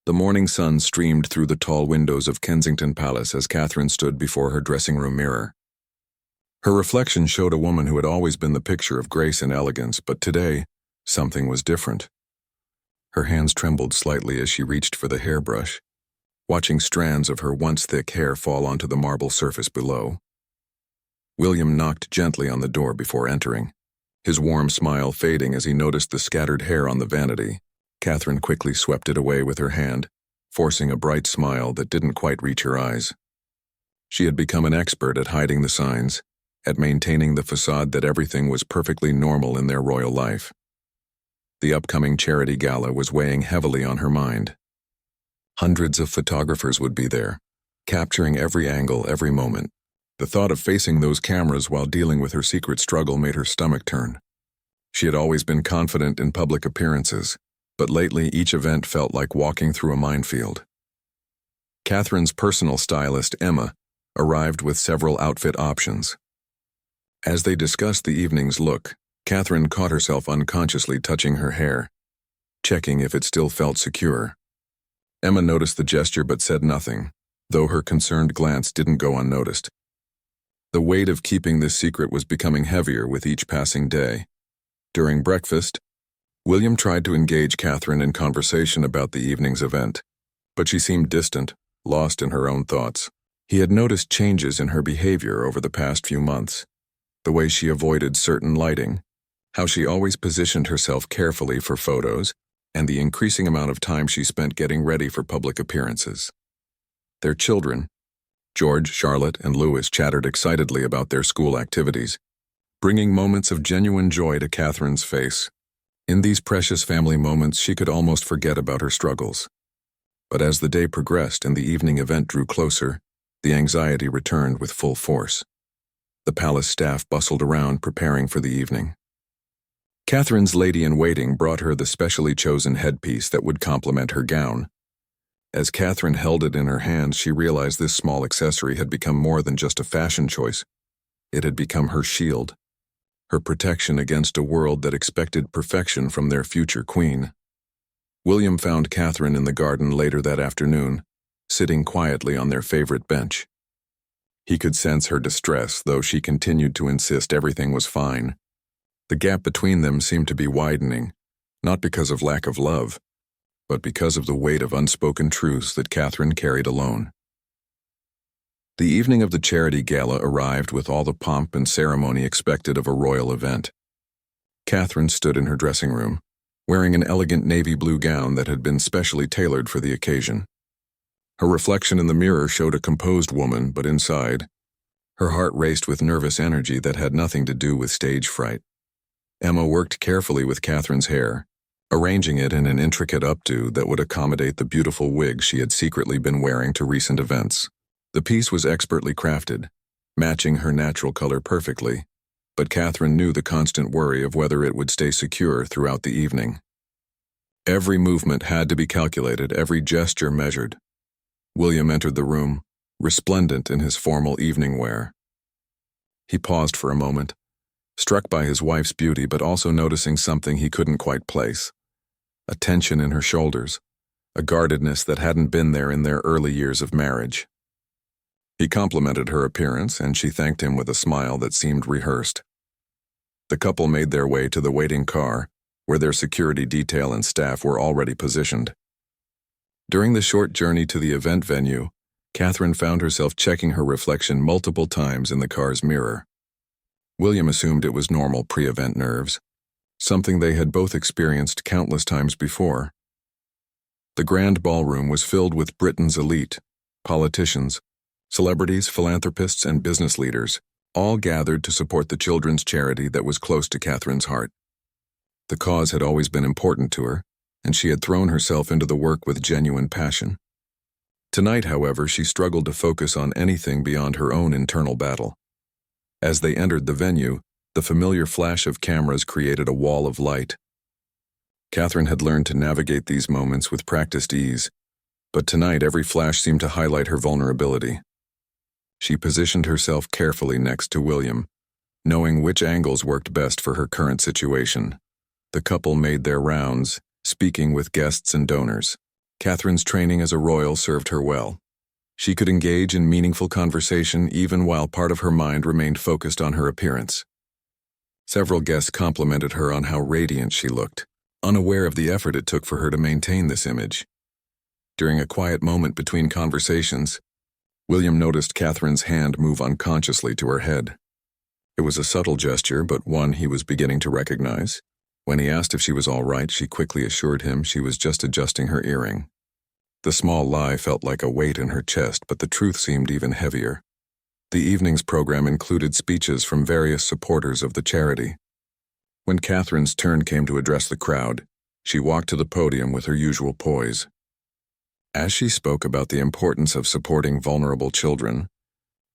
The morning sun streamed through the tall windows of Kensington Palace as Catherine stood before her dressing room mirror. Her reflection showed a woman who had always been the picture of grace and elegance, but today, something was different. Her hands trembled slightly as she reached for the hairbrush, watching strands of her once thick hair fall onto the marble surface below. William knocked gently on the door before entering, his warm smile fading as he noticed the scattered hair on the vanity. Catherine quickly swept it away with her hand, forcing a bright smile that didn't quite reach her eyes. She had become an expert at hiding the signs, at maintaining the facade that everything was perfectly normal in their royal life. The upcoming charity gala was weighing heavily on her mind. Hundreds of photographers would be there, capturing every angle, every moment. The thought of facing those cameras while dealing with her secret struggle made her stomach turn. She had always been confident in public appearances, but lately each event felt like walking through a minefield. Catherine's personal stylist, Emma, arrived with several outfit options. As they discussed the evening's look, Catherine caught herself unconsciously touching her hair, checking if it still felt secure. Emma noticed the gesture but said nothing, though her concerned glance didn't go unnoticed. The weight of keeping this secret was becoming heavier with each passing day. During breakfast, William tried to engage Catherine in conversation about the evening's event, but she seemed distant, lost in her own thoughts. He had noticed changes in her behavior over the past few months, the way she avoided certain lighting, how she always positioned herself carefully for photos, and the increasing amount of time she spent getting ready for public appearances. Their children, George, Charlotte, and Louis, chattered excitedly about their school activities, bringing moments of genuine joy to Catherine's face. In these precious family moments, she could almost forget about her struggles. But as the day progressed and the evening event drew closer, the anxiety returned with full force. The palace staff bustled around preparing for the evening. Catherine's lady-in-waiting brought her the specially chosen headpiece that would complement her gown. As Catherine held it in her hands, she realized this small accessory had become more than just a fashion choice. It had become her shield, her protection against a world that expected perfection from their future queen. William found Catherine in the garden later that afternoon, sitting quietly on their favorite bench. He could sense her distress, though she continued to insist everything was fine. The gap between them seemed to be widening, not because of lack of love, but because of the weight of unspoken truths that Catherine carried alone. The evening of the charity gala arrived with all the pomp and ceremony expected of a royal event. Catherine stood in her dressing room, wearing an elegant navy blue gown that had been specially tailored for the occasion. Her reflection in the mirror showed a composed woman, but inside, her heart raced with nervous energy that had nothing to do with stage fright. Emma worked carefully with Catherine's hair, arranging it in an intricate updo that would accommodate the beautiful wig she had secretly been wearing to recent events. The piece was expertly crafted, matching her natural color perfectly, but Catherine knew the constant worry of whether it would stay secure throughout the evening. Every movement had to be calculated, every gesture measured. William entered the room, resplendent in his formal evening wear. He paused for a moment, struck by his wife's beauty but also noticing something he couldn't quite place. A tension in her shoulders, a guardedness that hadn't been there in their early years of marriage. He complimented her appearance, and she thanked him with a smile that seemed rehearsed. The couple made their way to the waiting car, where their security detail and staff were already positioned. During the short journey to the event venue, Catherine found herself checking her reflection multiple times in the car's mirror. William assumed it was normal pre-event nerves, something they had both experienced countless times before. The grand ballroom was filled with Britain's elite, politicians, celebrities, philanthropists, and business leaders, all gathered to support the children's charity that was close to Catherine's heart. The cause had always been important to her, and she had thrown herself into the work with genuine passion. Tonight, however, she struggled to focus on anything beyond her own internal battle. As they entered the venue, the familiar flash of cameras created a wall of light. Catherine had learned to navigate these moments with practiced ease, but tonight every flash seemed to highlight her vulnerability. She positioned herself carefully next to William, knowing which angles worked best for her current situation. The couple made their rounds, speaking with guests and donors. Catherine's training as a royal served her well. She could engage in meaningful conversation even while part of her mind remained focused on her appearance. Several guests complimented her on how radiant she looked, unaware of the effort it took for her to maintain this image. During a quiet moment between conversations, William noticed Catherine's hand move unconsciously to her head. It was a subtle gesture, but one he was beginning to recognize. When he asked if she was all right, she quickly assured him she was just adjusting her earring. The small lie felt like a weight in her chest, but the truth seemed even heavier. The evening's program included speeches from various supporters of the charity. When Catherine's turn came to address the crowd, she walked to the podium with her usual poise. As she spoke about the importance of supporting vulnerable children,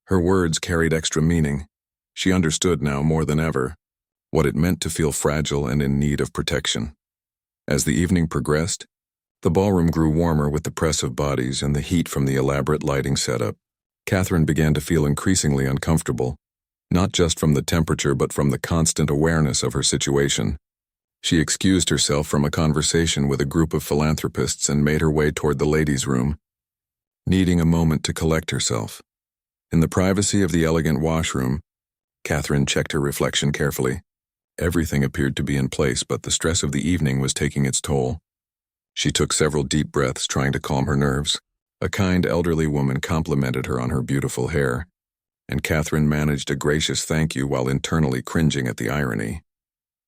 her words carried extra meaning. She understood now more than ever what it meant to feel fragile and in need of protection. As the evening progressed, the ballroom grew warmer with the press of bodies and the heat from the elaborate lighting setup. Catherine began to feel increasingly uncomfortable, not just from the temperature but from the constant awareness of her situation. She excused herself from a conversation with a group of philanthropists and made her way toward the ladies' room, needing a moment to collect herself. In the privacy of the elegant washroom, Catherine checked her reflection carefully. Everything appeared to be in place, but the stress of the evening was taking its toll. She took several deep breaths, trying to calm her nerves. A kind elderly woman complimented her on her beautiful hair, and Catherine managed a gracious thank you while internally cringing at the irony.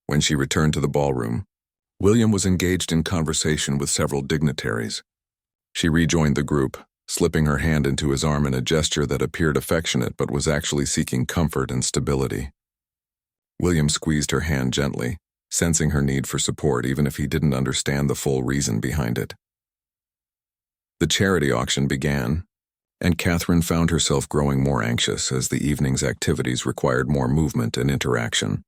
When she returned to the ballroom, William was engaged in conversation with several dignitaries. She rejoined the group, slipping her hand into his arm in a gesture that appeared affectionate but was actually seeking comfort and stability. William squeezed her hand gently, sensing her need for support even if he didn't understand the full reason behind it. The charity auction began, and Catherine found herself growing more anxious as the evening's activities required more movement and interaction.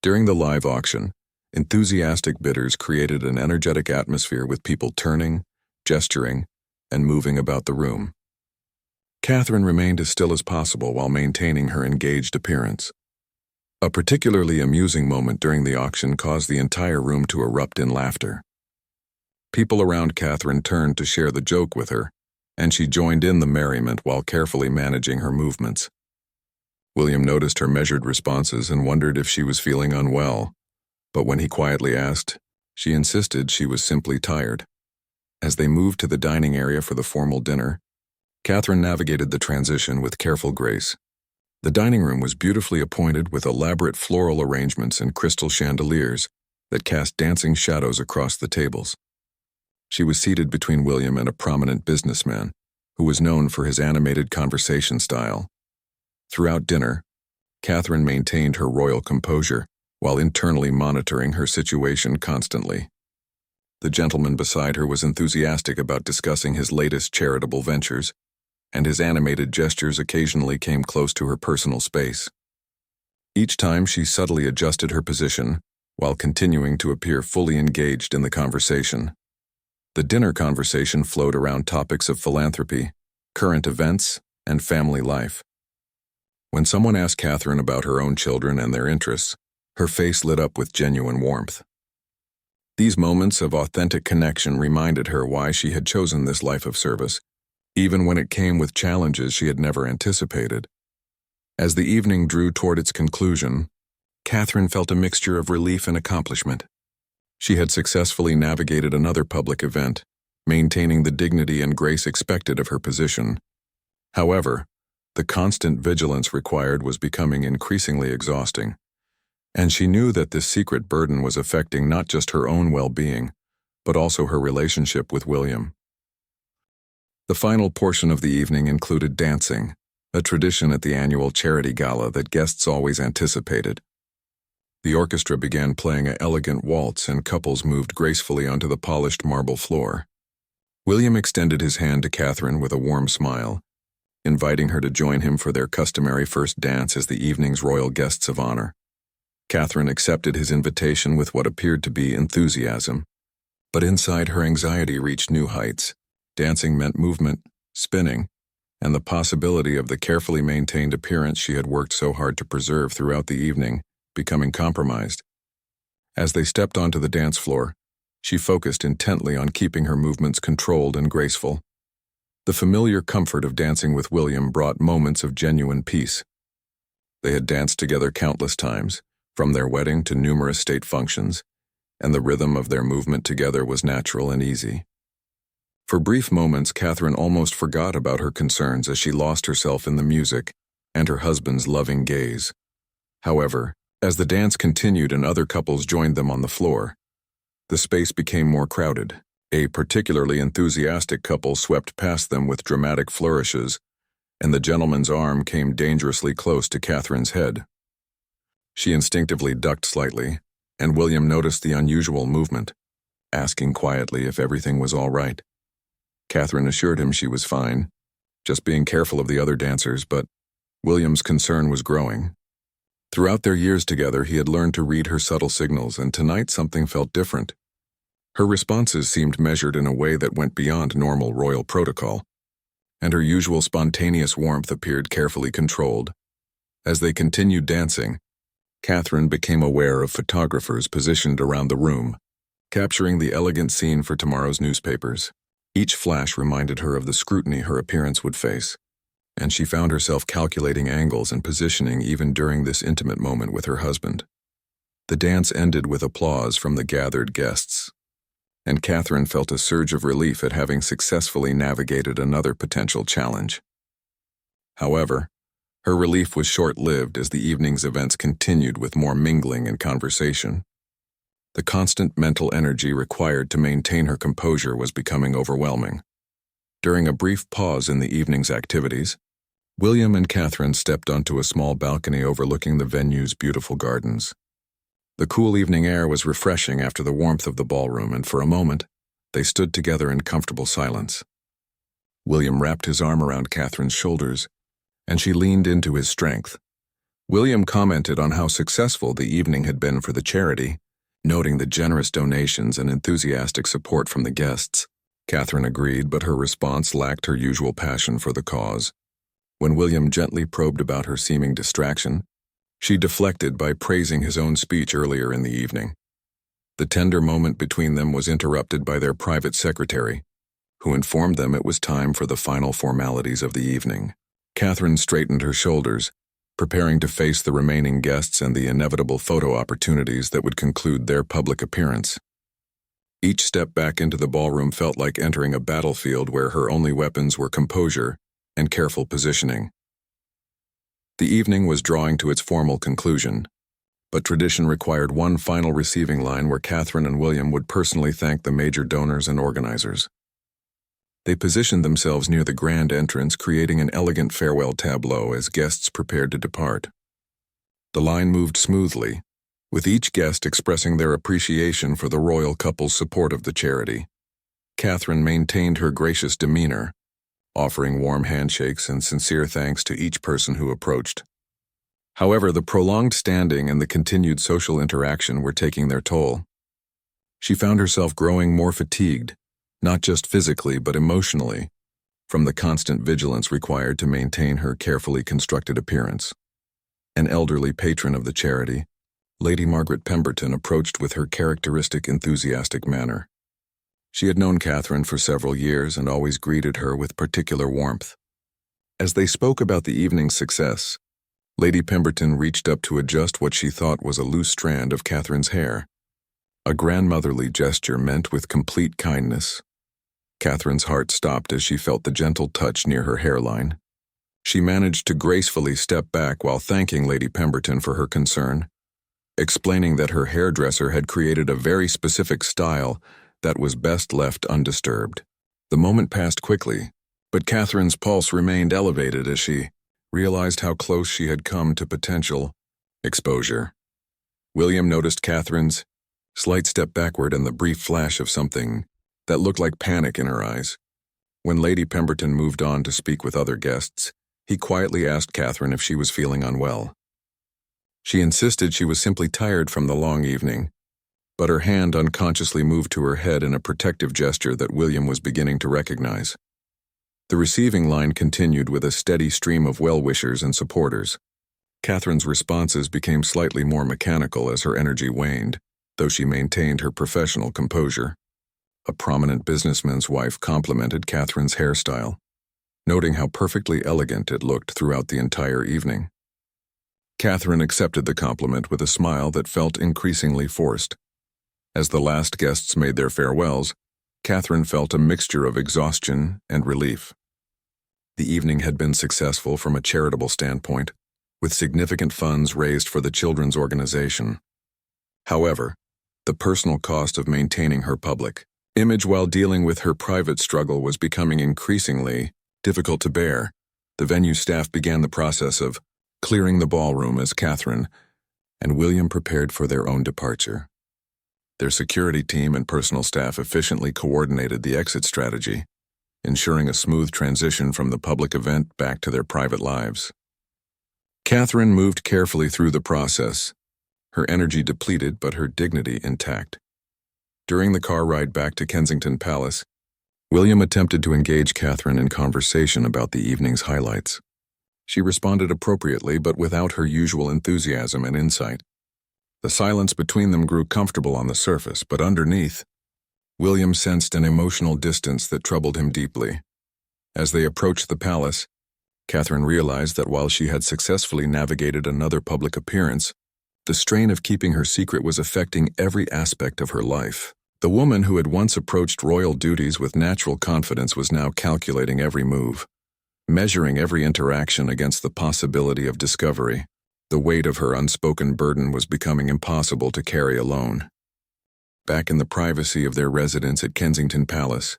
During the live auction, enthusiastic bidders created an energetic atmosphere with people turning, gesturing, and moving about the room. Catherine remained as still as possible while maintaining her engaged appearance. A particularly amusing moment during the auction caused the entire room to erupt in laughter. People around Catherine turned to share the joke with her, and she joined in the merriment while carefully managing her movements. William noticed her measured responses and wondered if she was feeling unwell, but when he quietly asked, she insisted she was simply tired. As they moved to the dining area for the formal dinner, Catherine navigated the transition with careful grace. The dining room was beautifully appointed with elaborate floral arrangements and crystal chandeliers that cast dancing shadows across the tables. She was seated between William and a prominent businessman, who was known for his animated conversation style. Throughout dinner, Catherine maintained her royal composure while internally monitoring her situation constantly. The gentleman beside her was enthusiastic about discussing his latest charitable ventures, and his animated gestures occasionally came close to her personal space. Each time she subtly adjusted her position while continuing to appear fully engaged in the conversation. The dinner conversation flowed around topics of philanthropy, current events, and family life. When someone asked Catherine about her own children and their interests, her face lit up with genuine warmth. These moments of authentic connection reminded her why she had chosen this life of service, even when it came with challenges she had never anticipated. As the evening drew toward its conclusion, Catherine felt a mixture of relief and accomplishment. She had successfully navigated another public event, maintaining the dignity and grace expected of her position. However, the constant vigilance required was becoming increasingly exhausting, and she knew that this secret burden was affecting not just her own well-being, but also her relationship with William. The final portion of the evening included dancing, a tradition at the annual charity gala that guests always anticipated. The orchestra began playing an elegant waltz and couples moved gracefully onto the polished marble floor. William extended his hand to Catherine with a warm smile, inviting her to join him for their customary first dance as the evening's royal guests of honor. Catherine accepted his invitation with what appeared to be enthusiasm, but inside her anxiety reached new heights. Dancing meant movement, spinning, and the possibility of the carefully maintained appearance she had worked so hard to preserve throughout the evening becoming compromised. As they stepped onto the dance floor, She focused intently on keeping her movements controlled and graceful. The familiar comfort of dancing with William brought moments of genuine peace. They had danced together countless times, from their wedding to numerous state functions, and the rhythm of their movement together was natural and easy. For brief moments, Catherine almost forgot about her concerns as she lost herself in the music and her husband's loving gaze. However, as the dance continued and other couples joined them on the floor, the space became more crowded. A particularly enthusiastic couple swept past them with dramatic flourishes, and the gentleman's arm came dangerously close to Catherine's head. She instinctively ducked slightly, and William noticed the unusual movement, asking quietly if everything was all right. Catherine assured him she was fine, just being careful of the other dancers, but William's concern was growing. Throughout their years together, he had learned to read her subtle signals, and tonight something felt different. Her responses seemed measured in a way that went beyond normal royal protocol, and her usual spontaneous warmth appeared carefully controlled. As they continued dancing, Catherine became aware of photographers positioned around the room, capturing the elegant scene for tomorrow's newspapers. Each flash reminded her of the scrutiny her appearance would face, and she found herself calculating angles and positioning even during this intimate moment with her husband. The dance ended with applause from the gathered guests, and Catherine felt a surge of relief at having successfully navigated another potential challenge. However, her relief was short-lived as the evening's events continued with more mingling and conversation. The constant mental energy required to maintain her composure was becoming overwhelming. During a brief pause in the evening's activities, William and Catherine stepped onto a small balcony overlooking the venue's beautiful gardens. The cool evening air was refreshing after the warmth of the ballroom, and for a moment, they stood together in comfortable silence. William wrapped his arm around Catherine's shoulders, and she leaned into his strength. William commented on how successful the evening had been for the charity, noting the generous donations and enthusiastic support from the guests. Catherine agreed, but her response lacked her usual passion for the cause. When William gently probed about her seeming distraction, she deflected by praising his own speech earlier in the evening. The tender moment between them was interrupted by their private secretary, who informed them it was time for the final formalities of the evening. Catherine straightened her shoulders, preparing to face the remaining guests and the inevitable photo opportunities that would conclude their public appearance. Each step back into the ballroom felt like entering a battlefield where her only weapons were composure and careful positioning. The evening was drawing to its formal conclusion, but tradition required one final receiving line where Catherine and William would personally thank the major donors and organizers. They positioned themselves near the grand entrance, creating an elegant farewell tableau as guests prepared to depart. The line moved smoothly, with each guest expressing their appreciation for the royal couple's support of the charity. Catherine maintained her gracious demeanor, offering warm handshakes and sincere thanks to each person who approached. However, the prolonged standing and the continued social interaction were taking their toll. She found herself growing more fatigued, not just physically but emotionally, from the constant vigilance required to maintain her carefully constructed appearance. An elderly patron of the charity, Lady Margaret Pemberton, approached with her characteristic enthusiastic manner. She had known Catherine for several years and always greeted her with particular warmth. As they spoke about the evening's success, Lady Pemberton reached up to adjust what she thought was a loose strand of Catherine's hair, a grandmotherly gesture meant with complete kindness. Catherine's heart stopped as she felt the gentle touch near her hairline. She managed to gracefully step back while thanking Lady Pemberton for her concern, explaining that her hairdresser had created a very specific style that was best left undisturbed. The moment passed quickly, but Catherine's pulse remained elevated as she realized how close she had come to potential exposure. William noticed Catherine's slight step backward and the brief flash of something that looked like panic in her eyes. When Lady Pemberton moved on to speak with other guests, he quietly asked Catherine if she was feeling unwell. She insisted she was simply tired from the long evening, but her hand unconsciously moved to her head in a protective gesture that William was beginning to recognize. The receiving line continued with a steady stream of well-wishers and supporters. Catherine's responses became slightly more mechanical as her energy waned, though she maintained her professional composure. A prominent businessman's wife complimented Catherine's hairstyle, noting how perfectly elegant it looked throughout the entire evening. Catherine accepted the compliment with a smile that felt increasingly forced. As the last guests made their farewells, Catherine felt a mixture of exhaustion and relief. The evening had been successful from a charitable standpoint, with significant funds raised for the children's organization. However, the personal cost of maintaining her public image while dealing with her private struggle was becoming increasingly difficult to bear. The venue staff began the process of clearing the ballroom as Catherine and William prepared for their own departure. Their security team and personal staff efficiently coordinated the exit strategy, ensuring a smooth transition from the public event back to their private lives. Catherine moved carefully through the process, her energy depleted but her dignity intact. During the car ride back to Kensington Palace, William attempted to engage Catherine in conversation about the evening's highlights. She responded appropriately but without her usual enthusiasm and insight. The silence between them grew comfortable on the surface, but underneath, William sensed an emotional distance that troubled him deeply. As they approached the palace, Catherine realized that while she had successfully navigated another public appearance, the strain of keeping her secret was affecting every aspect of her life. The woman who had once approached royal duties with natural confidence was now calculating every move, measuring every interaction against the possibility of discovery. The weight of her unspoken burden was becoming impossible to carry alone. Back in the privacy of their residence at Kensington Palace,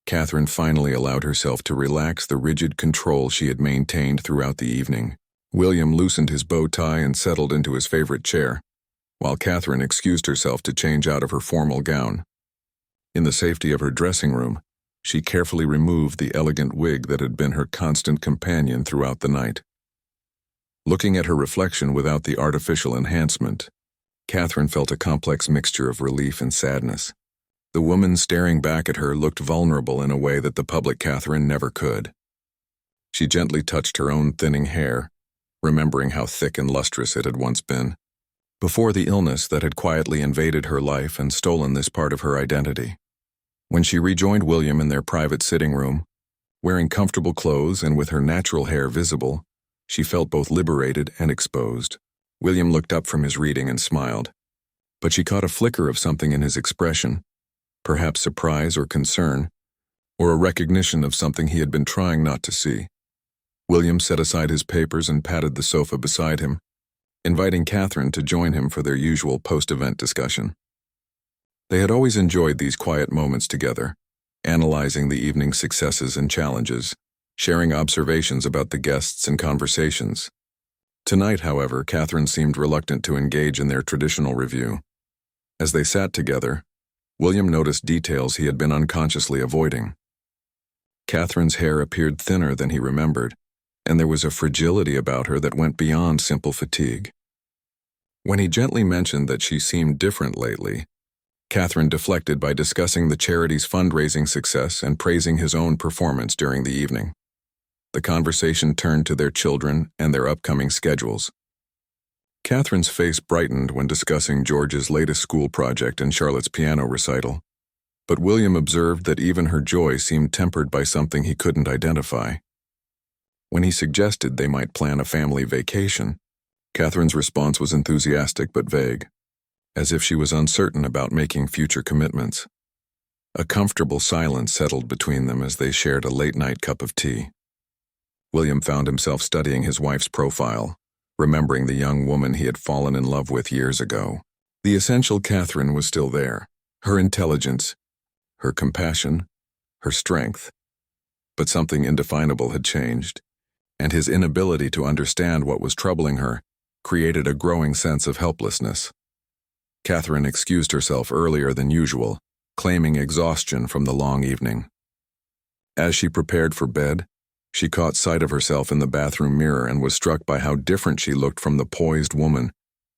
Catherine finally allowed herself to relax the rigid control she had maintained throughout the evening. William loosened his bow tie and settled into his favorite chair, while Catherine excused herself to change out of her formal gown. In the safety of her dressing room, she carefully removed the elegant wig that had been her constant companion throughout the night. Looking at her reflection without the artificial enhancement, Catherine felt a complex mixture of relief and sadness. The woman staring back at her looked vulnerable in a way that the public Catherine never could. She gently touched her own thinning hair, remembering how thick and lustrous it had once been, before the illness that had quietly invaded her life and stolen this part of her identity. When she rejoined William in their private sitting room, wearing comfortable clothes and with her natural hair visible, she felt both liberated and exposed. William looked up from his reading and smiled, but she caught a flicker of something in his expression, perhaps surprise or concern, or a recognition of something he had been trying not to see. William set aside his papers and patted the sofa beside him, inviting Catherine to join him for their usual post-event discussion. They had always enjoyed these quiet moments together, analyzing the evening's successes and challenges, sharing observations about the guests and conversations. Tonight, however, Catherine seemed reluctant to engage in their traditional review. As they sat together, William noticed details he had been unconsciously avoiding. Catherine's hair appeared thinner than he remembered, and there was a fragility about her that went beyond simple fatigue. When he gently mentioned that she seemed different lately, Catherine deflected by discussing the charity's fundraising success and praising his own performance during the evening. The conversation turned to their children and their upcoming schedules. Catherine's face brightened when discussing George's latest school project and Charlotte's piano recital, but William observed that even her joy seemed tempered by something he couldn't identify. When he suggested they might plan a family vacation, Catherine's response was enthusiastic but vague, as if she was uncertain about making future commitments. A comfortable silence settled between them as they shared a late-night cup of tea. William found himself studying his wife's profile, remembering the young woman he had fallen in love with years ago. The essential Catherine was still there, her intelligence, her compassion, her strength. But something indefinable had changed, and his inability to understand what was troubling her created a growing sense of helplessness. Catherine excused herself earlier than usual, claiming exhaustion from the long evening. As she prepared for bed, she caught sight of herself in the bathroom mirror and was struck by how different she looked from the poised woman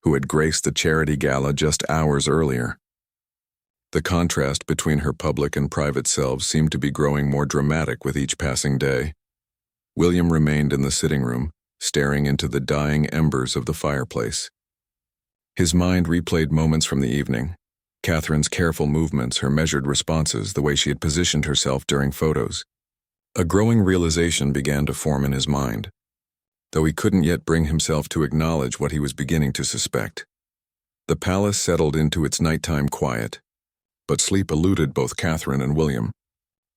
who had graced the charity gala just hours earlier. The contrast between her public and private selves seemed to be growing more dramatic with each passing day. William remained in the sitting room, staring into the dying embers of the fireplace. His mind replayed moments from the evening. Catherine's careful movements, her measured responses, the way she had positioned herself during photos. A growing realization began to form in his mind, though he couldn't yet bring himself to acknowledge what he was beginning to suspect. The palace settled into its nighttime quiet, but sleep eluded both Catherine and William.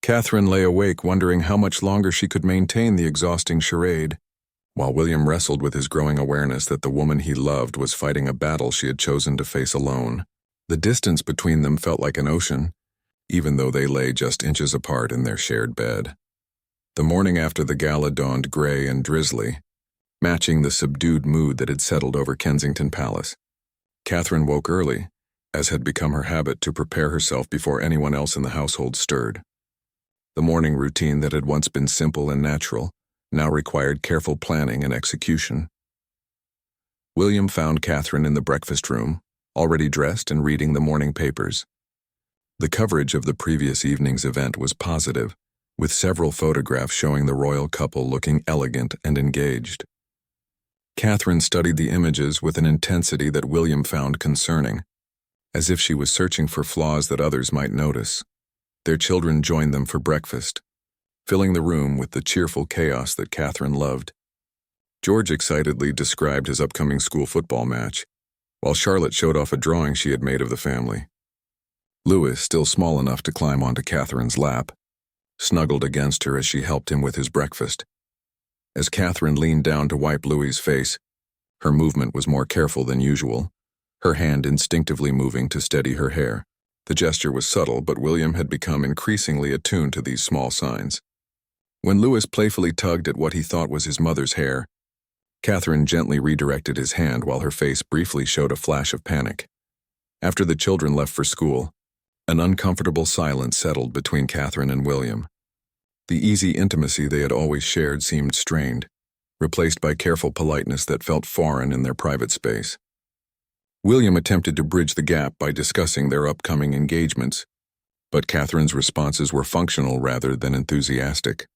Catherine lay awake, wondering how much longer she could maintain the exhausting charade, while William wrestled with his growing awareness that the woman he loved was fighting a battle she had chosen to face alone. The distance between them felt like an ocean, even though they lay just inches apart in their shared bed. The morning after the gala dawned gray and drizzly, matching the subdued mood that had settled over Kensington Palace. Catherine woke early, as had become her habit, to prepare herself before anyone else in the household stirred. The morning routine that had once been simple and natural now required careful planning and execution. William found Catherine in the breakfast room, already dressed and reading the morning papers. The coverage of the previous evening's event was positive, with several photographs showing the royal couple looking elegant and engaged. Catherine studied the images with an intensity that William found concerning, as if she was searching for flaws that others might notice. Their children joined them for breakfast, filling the room with the cheerful chaos that Catherine loved. George excitedly described his upcoming school football match, while Charlotte showed off a drawing she had made of the family. Louis, still small enough to climb onto Catherine's lap, snuggled against her as she helped him with his breakfast. As Catherine leaned down to wipe Louis's face, her movement was more careful than usual, her hand instinctively moving to steady her hair. The gesture was subtle, but William had become increasingly attuned to these small signs. When Louis playfully tugged at what he thought was his mother's hair, Catherine gently redirected his hand while her face briefly showed a flash of panic. After the children left for school, an uncomfortable silence settled between Catherine and William. The easy intimacy they had always shared seemed strained, replaced by careful politeness that felt foreign in their private space. William attempted to bridge the gap by discussing their upcoming engagements, but Catherine's responses were functional rather than enthusiastic.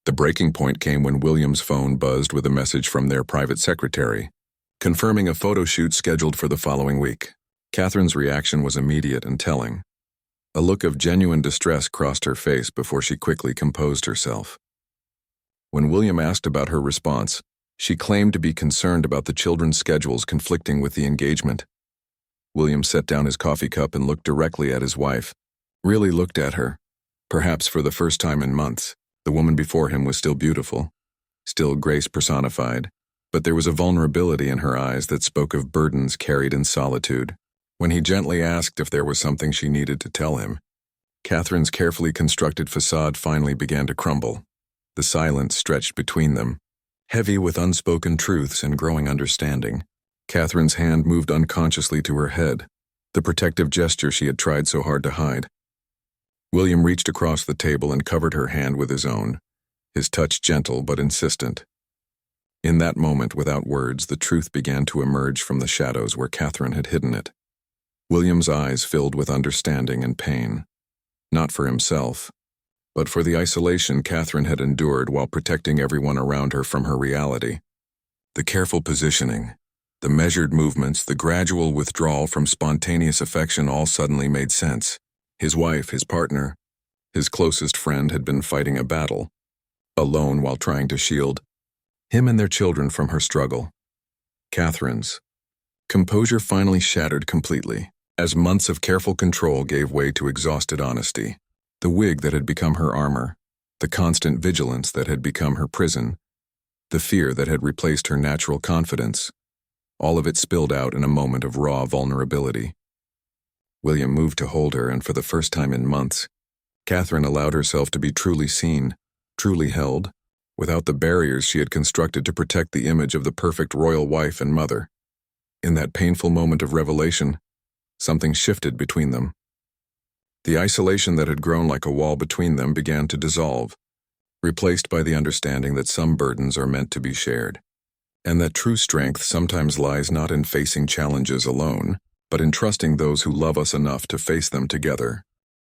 The breaking point came when William's phone buzzed with a message from their private secretary, confirming a photo shoot scheduled for the following week. Catherine's reaction was immediate and telling. A look of genuine distress crossed her face before she quickly composed herself. When William asked about her response, she claimed to be concerned about the children's schedules conflicting with the engagement. William set down his coffee cup and looked directly at his wife. Really looked at her, perhaps for the first time in months. The woman before him was still beautiful, still grace personified, but there was a vulnerability in her eyes that spoke of burdens carried in solitude. When he gently asked if there was something she needed to tell him, Catherine's carefully constructed facade finally began to crumble. The silence stretched between them, heavy with unspoken truths and growing understanding. Catherine's hand moved unconsciously to her head, the protective gesture she had tried so hard to hide. William reached across the table and covered her hand with his own, his touch gentle but insistent. In that moment, without words, the truth began to emerge from the shadows where Catherine had hidden it. William's eyes filled with understanding and pain, not for himself, but for the isolation Catherine had endured while protecting everyone around her from her reality. The careful positioning, the measured movements, the gradual withdrawal from spontaneous affection all suddenly made sense. His wife, his partner, his closest friend had been fighting a battle, alone while trying to shield him and their children from her struggle. Catherine's composure finally shattered completely, as months of careful control gave way to exhausted honesty. The wig that had become her armor, the constant vigilance that had become her prison, the fear that had replaced her natural confidence, all of it spilled out in a moment of raw vulnerability. William moved to hold her, and for the first time in months, Catherine allowed herself to be truly seen, truly held, without the barriers she had constructed to protect the image of the perfect royal wife and mother. In that painful moment of revelation, something shifted between them. The isolation that had grown like a wall between them began to dissolve, replaced by the understanding that some burdens are meant to be shared, and that true strength sometimes lies not in facing challenges alone, but in trusting those who love us enough to face them together.